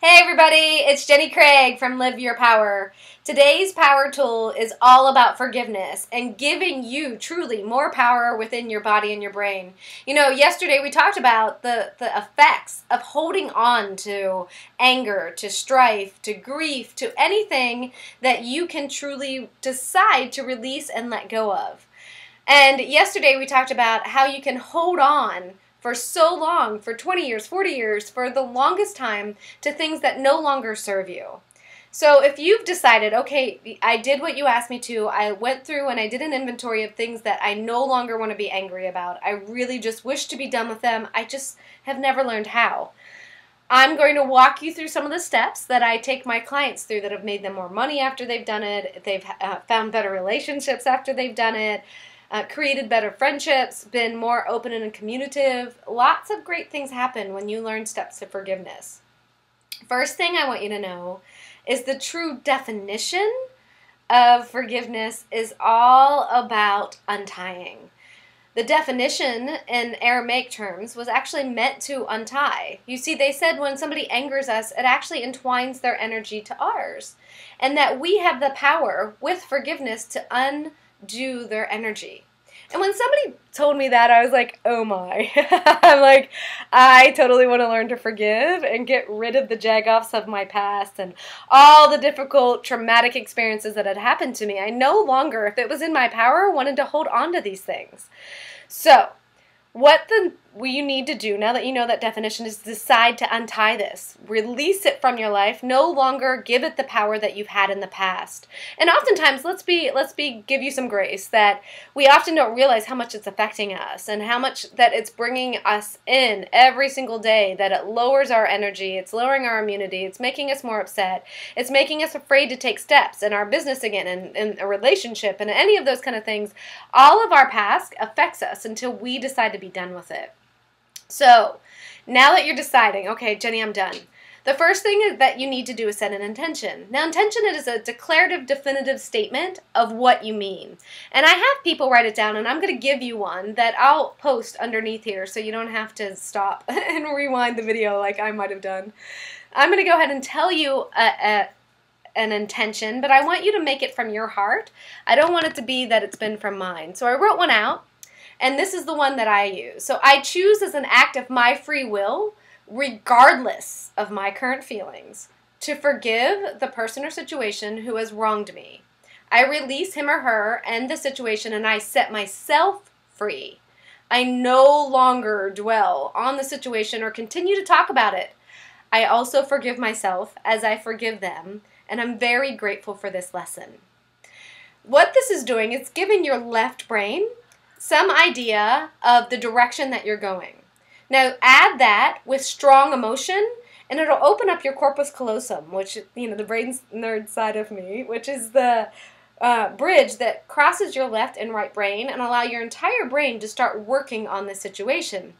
Hey everybody, it's Jenny Craig from Live Your Power. Today's power tool is all about forgiveness and giving you truly more power within your body and your brain. You know, yesterday we talked about the effects of holding on to anger, to strife, to grief, to anything that you can truly decide to release and let go of. And yesterday we talked about how you can hold on for so long, for 20 years, 40 years, for the longest time, to things that no longer serve you. So if you've decided, okay, I did what you asked me to, I went through and I did an inventory of things that I no longer want to be angry about, I really just wish to be done with them, I just have never learned how. I'm going to walk you through some of the steps that I take my clients through that have made them more money after they've done it, they've found better relationships after they've done it, created better friendships, been more open and communicative. Lots of great things happen when you learn steps to forgiveness. First thing I want you to know is the true definition of forgiveness is all about untying. The definition in Aramaic terms was actually meant to untie. You see, they said when somebody angers us, it actually entwines their energy to ours. And that we have the power with forgiveness to undo their energy. And when somebody told me that, I was like, oh my. I'm like, I totally want to learn to forgive and get rid of the jagoffs of my past and all the difficult, traumatic experiences that had happened to me. I no longer, if it was in my power, wanted to hold on to these things. So, what you need to do, now that you know that definition, is decide to untie this. Release it from your life. No longer give it the power that you've had in the past. And oftentimes, give you some grace that we often don't realize how much it's affecting us and how much that it's bringing us in every single day, that it lowers our energy, it's lowering our immunity, it's making us more upset, it's making us afraid to take steps in our business again, in a relationship, and any of those kind of things. All of our past affects us until we decide to be done with it. So, now that you're deciding, okay, Jenny, I'm done. The first thing that you need to do is set an intention. Now, intention is a declarative, definitive statement of what you mean. And I have people write it down, and I'm going to give you one that I'll post underneath here so you don't have to stop and rewind the video like I might have done. I'm going to go ahead and tell you an intention, but I want you to make it from your heart. I don't want it to be that it's been from mine. So I wrote one out. And this is the one that I use. So I choose as an act of my free will, regardless of my current feelings, to forgive the person or situation who has wronged me. I release him or her and the situation, and I set myself free. I no longer dwell on the situation or continue to talk about it. I also forgive myself as I forgive them, and I'm very grateful for this lesson. What this is doing is giving your left brain some idea of the direction that you're going. Now add that with strong emotion and it'll open up your corpus callosum, which, you know, the brain nerd side of me, which is the bridge that crosses your left and right brain and allow your entire brain to start working on the situation.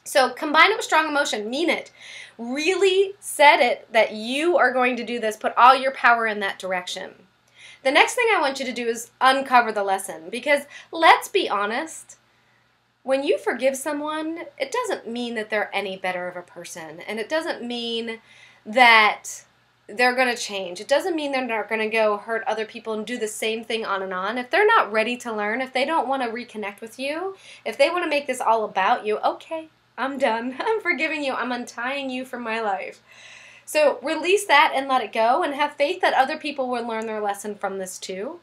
So combine it with strong emotion, mean it. Really set it that you are going to do this, put all your power in that direction. The next thing I want you to do is uncover the lesson, because let's be honest, when you forgive someone, it doesn't mean that they're any better of a person, and it doesn't mean that they're going to change. It doesn't mean they're not going to go hurt other people and do the same thing on and on. If they're not ready to learn, if they don't want to reconnect with you, if they want to make this all about you, okay, I'm done. I'm forgiving you. I'm untying you from my life. So release that and let it go and have faith that other people will learn their lesson from this too.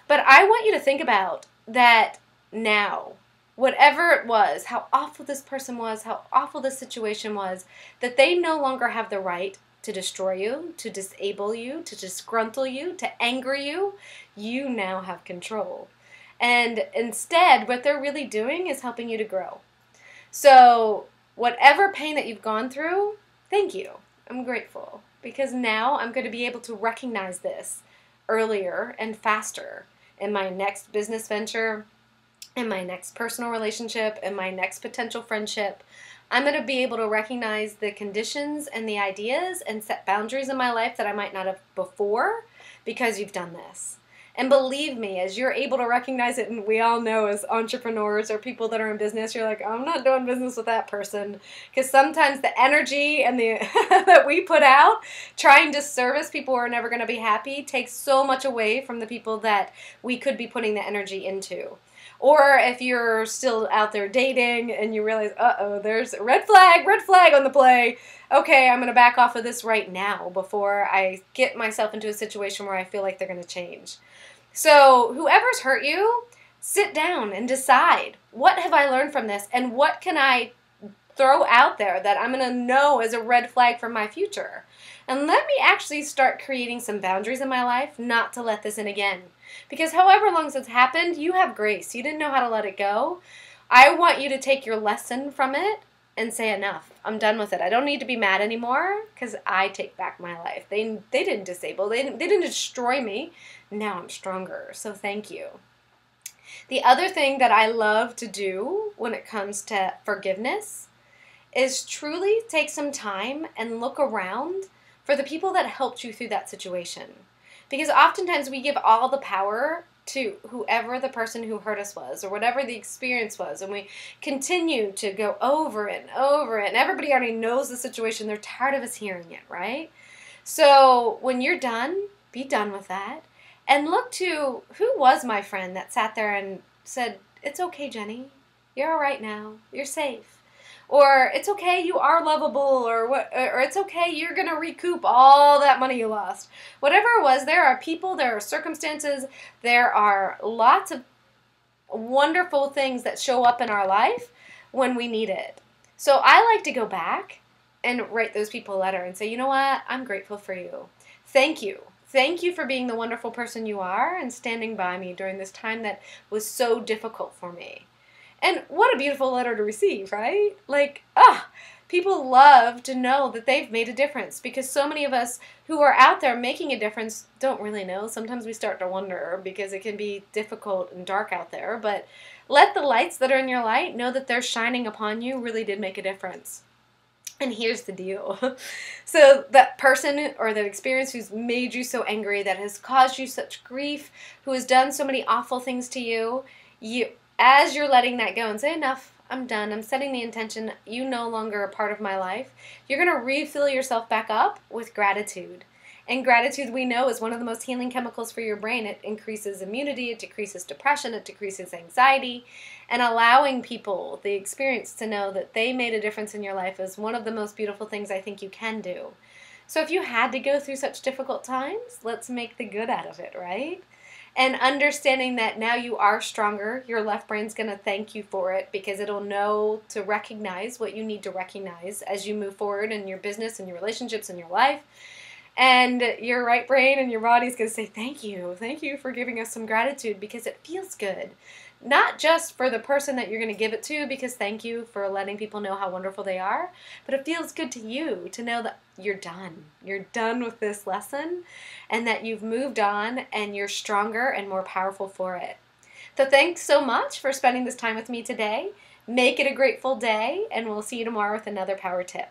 But I want you to think about that now. Whatever it was, how awful this person was, how awful this situation was, that they no longer have the right to destroy you, to disable you, to disgruntle you, to anger you. You now have control. And instead, what they're really doing is helping you to grow. So whatever pain that you've gone through, thank you. I'm grateful, because now I'm going to be able to recognize this earlier and faster in my next business venture, in my next personal relationship, in my next potential friendship. I'm going to be able to recognize the conditions and the ideas and set boundaries in my life that I might not have before, because you've done this. And believe me, as you're able to recognize it, and we all know as entrepreneurs or people that are in business, you're like, I'm not doing business with that person. Because sometimes the energy and the that we put out trying to service people who are never going to be happy takes so much away from the people that we could be putting the energy into. Or if you're still out there dating and you realize, uh-oh, there's a red flag on the play. Okay, I'm going to back off of this right now before I get myself into a situation where I feel like they're going to change. So whoever's hurt you, sit down and decide, what have I learned from this and what can I throw out there that I'm going to know as a red flag for my future? And let me actually start creating some boundaries in my life not to let this in again. Because however long it's happened, you have grace. You didn't know how to let it go. I want you to take your lesson from it and say, enough. I'm done with it. I don't need to be mad anymore because I take back my life. They didn't disable. They didn't destroy me. Now I'm stronger. So thank you. The other thing that I love to do when it comes to forgiveness is truly take some time and look around for the people that helped you through that situation. Because oftentimes we give all the power to whoever the person who hurt us was or whatever the experience was, and we continue to go over it and over it, and everybody already knows the situation. They're tired of us hearing it, right? So when you're done, be done with that, and look to who was my friend that sat there and said, it's okay, Jenny. You're all right now. You're safe. Or it's okay, you are lovable, or it's okay, you're going to recoup all that money you lost. Whatever it was, there are people, there are circumstances, there are lots of wonderful things that show up in our life when we need it. So I like to go back and write those people a letter and say, you know what, I'm grateful for you. Thank you. Thank you for being the wonderful person you are and standing by me during this time that was so difficult for me. And what a beautiful letter to receive, right? Like, people love to know that they've made a difference because so many of us who are out there making a difference don't really know. Sometimes we start to wonder because it can be difficult and dark out there. But let the lights that are in your light know that they're shining upon you really did make a difference. And here's the deal. So that person or that experience who's made you so angry, that has caused you such grief, who has done so many awful things to you, as you're letting that go and say, enough, I'm done, I'm setting the intention, you no longer a part of my life, you're going to refill yourself back up with gratitude. And gratitude, we know, is one of the most healing chemicals for your brain. It increases immunity, it decreases depression, it decreases anxiety. And allowing people the experience to know that they made a difference in your life is one of the most beautiful things I think you can do. So if you had to go through such difficult times, let's make the good out of it, right? And understanding that now you are stronger, your left brain's going to thank you for it because it'll know to recognize what you need to recognize as you move forward in your business and your relationships and your life. And your right brain and your body's going to say, thank you for giving us some gratitude because it feels good. Not just for the person that you're going to give it to because thank you for letting people know how wonderful they are, but it feels good to you to know that you're done. You're done with this lesson and that you've moved on and you're stronger and more powerful for it. So thanks so much for spending this time with me today. Make it a grateful day, and we'll see you tomorrow with another power tip.